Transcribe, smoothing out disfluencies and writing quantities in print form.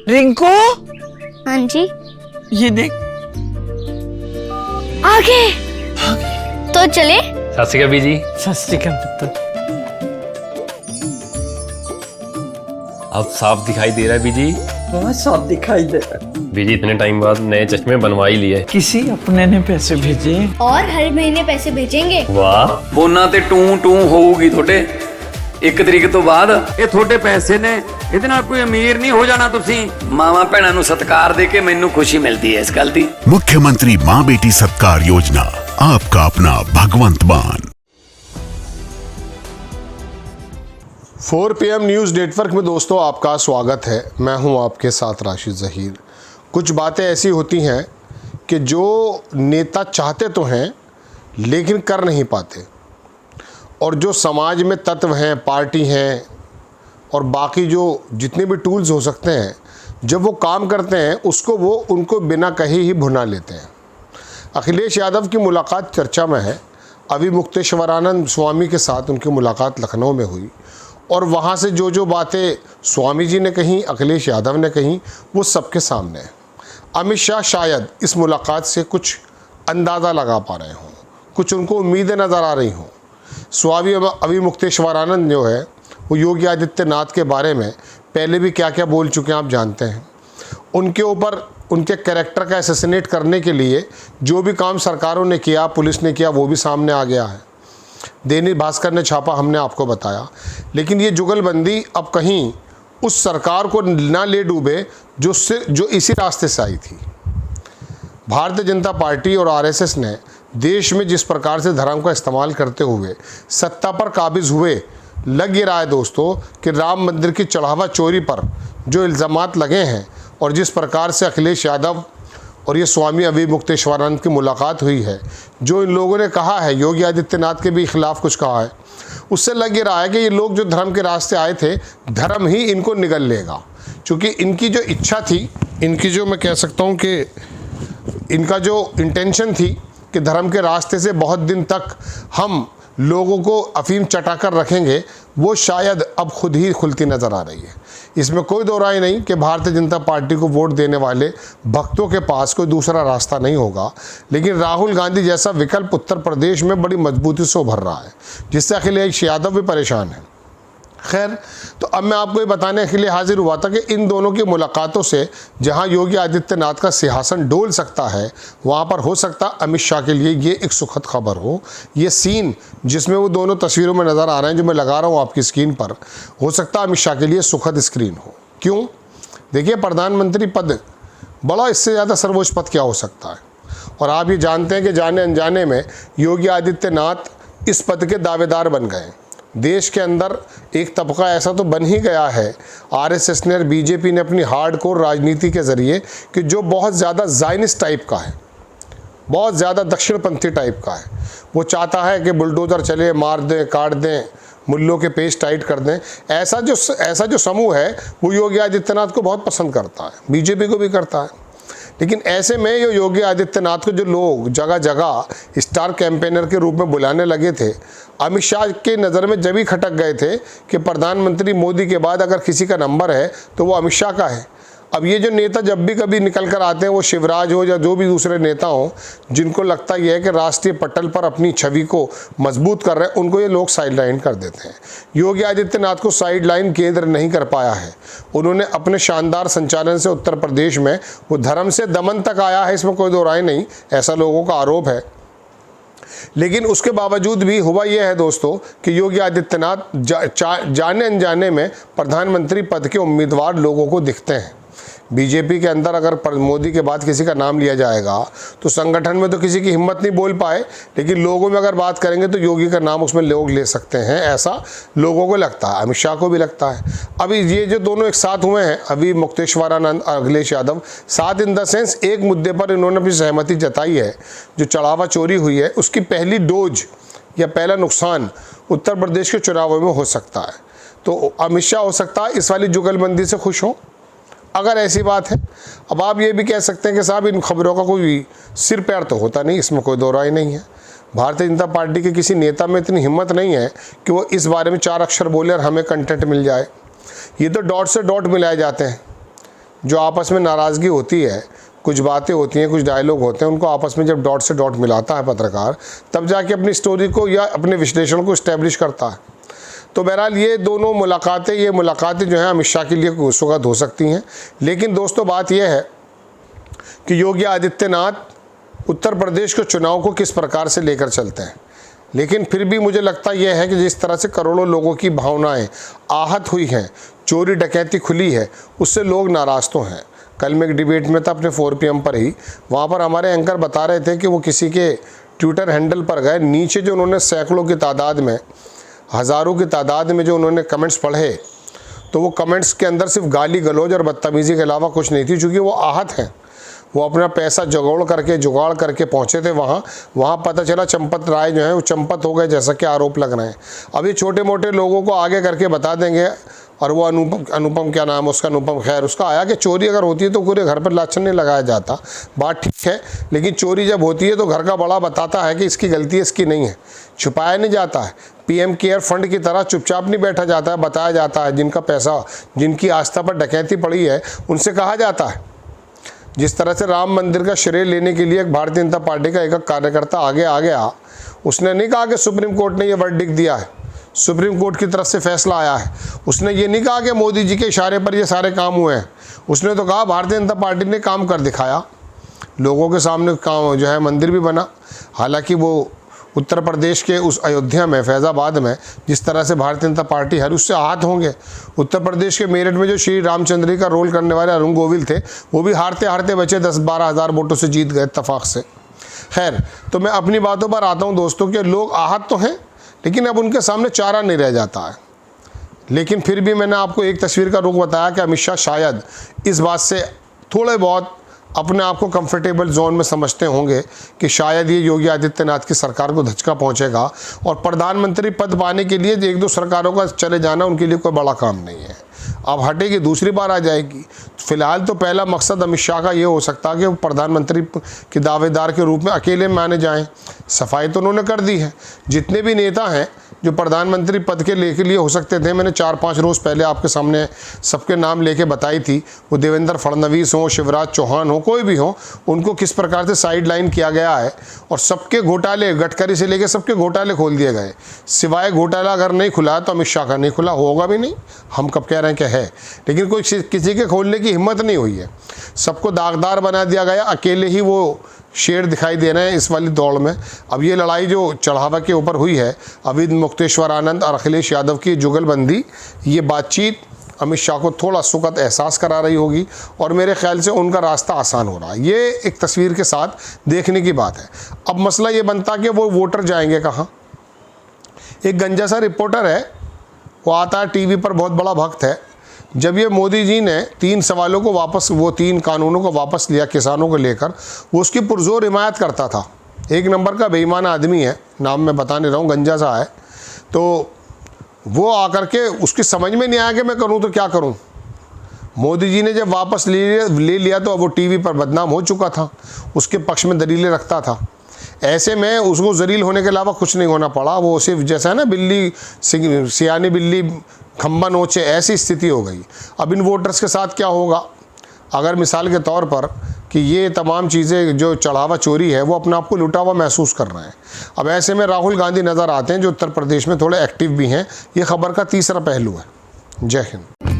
रिंकू, हाँ जी। ये देख। आगे तो चले। सत श्री अकाल बीजी। सत श्री अकाल पुत्र। अब साफ दिखाई दे रहा है बीजी। बहुत साफ दिखाई दे रहा है। बीजी इतने टाइम बाद नए चश्मे बनवा ही लिए। किसी अपने ने पैसे भेजे और हर महीने पैसे भेजेंगे। वाह। ਫੋਨਾਂ ਤੇ ਟੂ ਟੂ ਹੋਊਗੀ ਤੁਹਾਡੇ 1 ਤਰੀਕ ਤੋਂ ਬਾਅਦ। ਇਹ ਤੁਹਾਡੇ ਪੈਸੇ ਨੇ, ਇਹਦੇ ਨਾਲ ਕੋਈ ਅਮੀਰ ਨਹੀਂ ਹੋ ਜਾਣਾ ਤੁਸੀਂ। ਮਾਵਾਂ ਭੈਣਾਂ ਨੂੰ ਸਤਿਕਾਰ ਦੇ ਕੇ ਮੈਨੂੰ ਖੁਸ਼ੀ ਮਿਲਦੀ ਹੈ ਇਸ ਗੱਲ ਦੀ। मुख्यमंत्री माँ बेटी सत्कार योजना, आपका अपना भगवंत मान। 4 PM न्यूज़ नेटवर्क में दोस्तों आपका स्वागत है। मैं हूं आपके साथ राशिद ज़हीर। कुछ बातें ऐसी होती हैं कि जो नेता चाहते तो हैं लेकिन कर नहीं पाते, और जो समाज में तत्व हैं, पार्टी हैं और बाकी जो जितने भी टूल्स हो सकते हैं, जब वो काम करते हैं उसको वो उनको बिना कहे ही भुना लेते हैं। अखिलेश यादव की मुलाकात चर्चा में है। अभी मुक्तेश्वरानंद स्वामी के साथ उनकी मुलाकात लखनऊ में हुई और वहाँ से जो बातें स्वामी जी ने कहीं, अखिलेश यादव ने कहीं, वो सबके सामने है। अमित शाह शायद इस मुलाकात से कुछ अंदाज़ा लगा पा रहे हों, कुछ उनको उम्मीदें नज़र आ रही हों। स्वामी अभी मुक्तेश्वरानंद जो है वो योगी आदित्यनाथ के बारे में पहले भी क्या क्या बोल चुके हैं आप जानते हैं। उनके ऊपर उनके कैरेक्टर का असैसिनेट करने के लिए जो भी काम सरकारों ने किया, पुलिस ने किया, वो भी सामने आ गया है। दैनिक भास्कर ने छापा, हमने आपको बताया। लेकिन ये जुगलबंदी अब कहीं उस सरकार को ना ले डूबे जो इसी रास्ते से आई थी। भारतीय जनता पार्टी और RSS ने देश में जिस प्रकार से धर्म का इस्तेमाल करते हुए सत्ता पर काबिज हुए, लग ये रहा है दोस्तों कि राम मंदिर की चढ़ावा चोरी पर जो इल्ज़ामात लगे हैं और जिस प्रकार से अखिलेश यादव और ये स्वामी अभी मुक्तेश्वरानंद की मुलाकात हुई है, जो इन लोगों ने कहा है, योगी आदित्यनाथ के भी खिलाफ कुछ कहा है, उससे लग ये रहा है कि ये लोग जो धर्म के रास्ते आए थे, धर्म ही इनको निगल लेगा। क्योंकि इनकी जो इच्छा थी, इनकी जो मैं कह सकता हूँ कि इनका जो इंटेंशन थी कि धर्म के रास्ते से बहुत दिन तक हम लोगों को अफीम चटाकर रखेंगे, वो शायद अब खुद ही खुलती नज़र आ रही है। इसमें कोई दो राय नहीं कि भारतीय जनता पार्टी को वोट देने वाले भक्तों के पास कोई दूसरा रास्ता नहीं होगा। लेकिन राहुल गांधी जैसा विकल्प उत्तर प्रदेश में बड़ी मजबूती से उभर रहा है, जिससे अखिलेश यादव भी परेशान है। खैर, तो अब मैं आपको ये बताने के लिए हाजिर हुआ था कि इन दोनों की मुलाकातों से जहां योगी आदित्यनाथ का सिंहासन डोल सकता है, वहां पर हो सकता अमित शाह के लिए ये एक सुखद खबर हो। ये सीन जिसमें वो दोनों तस्वीरों में नज़र आ रहे हैं, जो मैं लगा रहा हूँ आपकी स्क्रीन पर, हो सकता अमित शाह के लिए सुखद स्क्रीन हो। क्यों? देखिए, प्रधानमंत्री पद बड़ा, इससे ज़्यादा सर्वोच्च पद क्या हो सकता है। और आप ये जानते हैं कि जाने अनजाने में योगी आदित्यनाथ इस पद के दावेदार बन गए। देश के अंदर एक तबका ऐसा तो बन ही गया है, RSS ने और BJP ने अपनी हार्डकोर राजनीति के ज़रिए, कि जो बहुत ज़्यादा ज़ायनिस्ट टाइप का है, बहुत ज़्यादा दक्षिणपंथी टाइप का है। वो चाहता है कि बुलडोज़र चले, मार दें, काट दें, मुल्लों के पेच टाइट कर दें। ऐसा जो समूह है वो योगी आदित्यनाथ को बहुत पसंद करता है, BJP को भी करता है। लेकिन ऐसे में ये योगी आदित्यनाथ को जो लोग जगह जगह स्टार कैंपेनर के रूप में बुलाने लगे थे, अमित शाह के नज़र में जब ही खटक गए थे कि प्रधानमंत्री मोदी के बाद अगर किसी का नंबर है तो वो अमित शाह का है। अब ये जो नेता जब भी कभी निकल कर आते हैं, वो शिवराज हो या जो भी दूसरे नेता हों, जिनको लगता यह है कि राष्ट्रीय पटल पर अपनी छवि को मजबूत कर रहे हैं, उनको ये लोग साइडलाइन कर देते हैं। योगी आदित्यनाथ को साइडलाइन केंद्र नहीं कर पाया है। उन्होंने अपने शानदार संचालन से उत्तर प्रदेश में वो धर्म से दमन तक आया है, इसमें कोई दो राय नहीं, ऐसा लोगों का आरोप है। लेकिन उसके बावजूद भी हुआ यह है दोस्तों कि योगी आदित्यनाथ जाने अनजाने में प्रधानमंत्री पद के उम्मीदवार लोगों को दिखते हैं। BJP के अंदर अगर मोदी के बाद किसी का नाम लिया जाएगा तो संगठन में तो किसी की हिम्मत नहीं बोल पाए, लेकिन लोगों में अगर बात करेंगे तो योगी का नाम उसमें लोग ले सकते हैं, ऐसा लोगों को लगता है, अमित शाह को भी लगता है। अभी ये जो दोनों एक साथ हुए हैं, अभी मुक्तेश्वरानंद और अखिलेश यादव, साथ इन द सेंस एक मुद्दे पर इन्होंने अपनी सहमति जताई है। जो चढ़ावा चोरी हुई है उसकी पहली डोज या पहला नुकसान उत्तर प्रदेश के चुनावों में हो सकता है। तो अमित शाह हो सकता है इस वाली जुगलबंदी से खुश हों, अगर ऐसी बात है। अब आप ये भी कह सकते हैं कि साहब इन खबरों का कोई सिर पैर तो होता नहीं, इसमें कोई दो राय नहीं है। भारतीय जनता पार्टी के किसी नेता में इतनी हिम्मत नहीं है कि वो इस बारे में 4 अक्षर बोले और हमें कंटेंट मिल जाए। ये तो डॉट से डॉट मिलाए जाते हैं। जो आपस में नाराज़गी होती है, कुछ बातें होती हैं, कुछ डायलॉग होते हैं, उनको आपस में जब डॉट से डॉट मिलाता है पत्रकार, तब जाके अपनी स्टोरी को या अपने विश्लेषण को इस्टेब्लिश करता है। तो बहरहाल ये दोनों मुलाकातें जो हैं अमित शाह के लिए सुखद हो सकती हैं। लेकिन दोस्तों बात यह है कि योगी आदित्यनाथ उत्तर प्रदेश के चुनाव को किस प्रकार से लेकर चलते हैं। लेकिन फिर भी मुझे लगता यह है कि जिस तरह से करोड़ों लोगों की भावनाएं आहत हुई हैं, चोरी डकैती खुली है, उससे लोग नाराज़ तो हैं। कल मैं एक डिबेट में था अपने 4 PM पर ही, वहाँ पर हमारे एंकर बता रहे थे कि वो किसी के ट्विटर हैंडल पर गए, नीचे जो उन्होंने सैकड़ों की तादाद में, हज़ारों की तादाद में जो उन्होंने कमेंट्स पढ़े, तो वो कमेंट्स के अंदर सिर्फ गाली गलौज और बदतमीज़ी के अलावा कुछ नहीं थी, चूँकि वो आहत हैं। वो अपना पैसा जुगाड़ करके पहुँचे थे वहाँ पता चला चंपत राय जो हैं वो चंपत हो गए, जैसा कि आरोप लग रहे हैं। अब ये छोटे मोटे लोगों को आगे करके बता देंगे। और वो अनुपम क्या नाम उसका, अनुपम खैर, उसका आया कि चोरी अगर होती है तो पूरे घर पर लाछन नहीं लगाया जाता, बात ठीक है। लेकिन चोरी जब होती है तो घर का बड़ा बताता है कि इसकी गलती है, इसकी नहीं है, छुपाया नहीं जाता है। PM केयर फंड की तरह चुपचाप नहीं बैठा जाता है, बताया जाता है। जिनका पैसा, जिनकी आस्था पर डकैती पड़ी है, उनसे कहा जाता है। जिस तरह से राम मंदिर का श्रेय लेने के लिए एक भारतीय जनता पार्टी का एक कार्यकर्ता आगे आ गया, उसने नहीं कहा कि सुप्रीम कोर्ट ने ये वर्डिक्ट दिया है, सुप्रीम कोर्ट की तरफ से फैसला आया है। उसने ये नहीं कहा कि मोदी जी के इशारे पर ये सारे काम हुए हैं। उसने तो कहा भारतीय जनता पार्टी ने काम कर दिखाया, लोगों के सामने काम जो है मंदिर भी बना। हालांकि वो उत्तर प्रदेश के उस अयोध्या में, फैज़ाबाद में, जिस तरह से भारतीय जनता पार्टी है उससे आहत होंगे। उत्तर प्रदेश के मेरठ में जो श्री रामचंद्र का रोल करने वाले अरुण गोविल थे, वो भी हारते हारते बचे, 10-12 हज़ार वोटों से जीत गए इत्तफाक से। खैर, तो मैं अपनी बातों पर आता हूँ दोस्तों कि लोग आहत तो हैं, लेकिन अब उनके सामने चारा नहीं रह जाता है। लेकिन फिर भी मैंने आपको एक तस्वीर का रुख बताया कि अमित शाह शायद इस बात से थोड़े बहुत अपने आप को कंफर्टेबल जोन में समझते होंगे कि शायद ये योगी आदित्यनाथ की सरकार को धचका पहुंचेगा और प्रधानमंत्री पद पाने के लिए 1-2 सरकारों का चले जाना उनके लिए कोई बड़ा काम नहीं है। अब हटेगी, दूसरी बार आ जाएगी। फिलहाल तो पहला मकसद अमित शाह का ये हो सकता है कि वो प्रधानमंत्री के दावेदार के रूप में अकेले माने जाएं। सफाई तो उन्होंने कर दी है। जितने भी नेता हैं जो प्रधानमंत्री पद के लिए हो सकते थे, मैंने 4-5 रोज़ पहले आपके सामने सबके नाम लेके बताई थी। वो देवेंद्र फडणवीस हो, शिवराज चौहान हो, कोई भी हो, उनको किस प्रकार से साइड लाइन किया गया है और सबके घोटाले, गडकरी से लेकर सबके घोटाले खोल दिए गए। सिवाय घोटाला अगर नहीं खुला तो अमित शाह का नहीं खुला, होगा भी नहीं, हम कब कह रहे हैं कि है, लेकिन कोई किसी के खोलने की हिम्मत नहीं हुई है। सबको दागदार बना दिया गया, अकेले ही वो शेर दिखाई दे रहे हैं इस वाली दौड़ में। अब ये लड़ाई जो चढ़ावा के ऊपर हुई है, अविद मुक्तेश्वर आनंद और अखिलेश यादव की जुगलबंदी, ये बातचीत अमित शाह को थोड़ा सुखद एहसास करा रही होगी और मेरे ख्याल से उनका रास्ता आसान हो रहा है। ये एक तस्वीर के साथ देखने की बात है। अब मसला ये बनता कि वो वोटर जाएंगे कहाँ। एक गंजा सा रिपोर्टर है, वो आता है टीवी पर, बहुत बड़ा भक्त है। जब ये मोदी जी ने 3 सवालों को वापस, वो 3 कानूनों को वापस लिया किसानों को लेकर, वो उसकी पुरजोर हिमायत करता था। एक नंबर का बेईमान आदमी है, नाम मैं बता नहीं रहा हूँ, गंजा सा है। तो वो आकर के उसकी समझ में नहीं आया कि मैं करूँ तो क्या करूँ। मोदी जी ने जब वापस ले लिया तो अब वो टीवी पर बदनाम हो चुका था, उसके पक्ष में दलीलें रखता था। ऐसे में उसको जलील होने के अलावा कुछ नहीं होना पड़ा। वो सिर्फ जैसा है ना, बिल्ली सियानी बिल्ली खम्बा नोचे, ऐसी स्थिति हो गई। अब इन वोटर्स के साथ क्या होगा अगर मिसाल के तौर पर कि ये तमाम चीज़ें जो चढ़ावा चोरी है वो अपने आप को लुटा हुआ महसूस कर रहे हैं। अब ऐसे में राहुल गांधी नज़र आते हैं जो उत्तर प्रदेश में थोड़े एक्टिव भी हैं। ये खबर का तीसरा पहलू है। जय हिंद।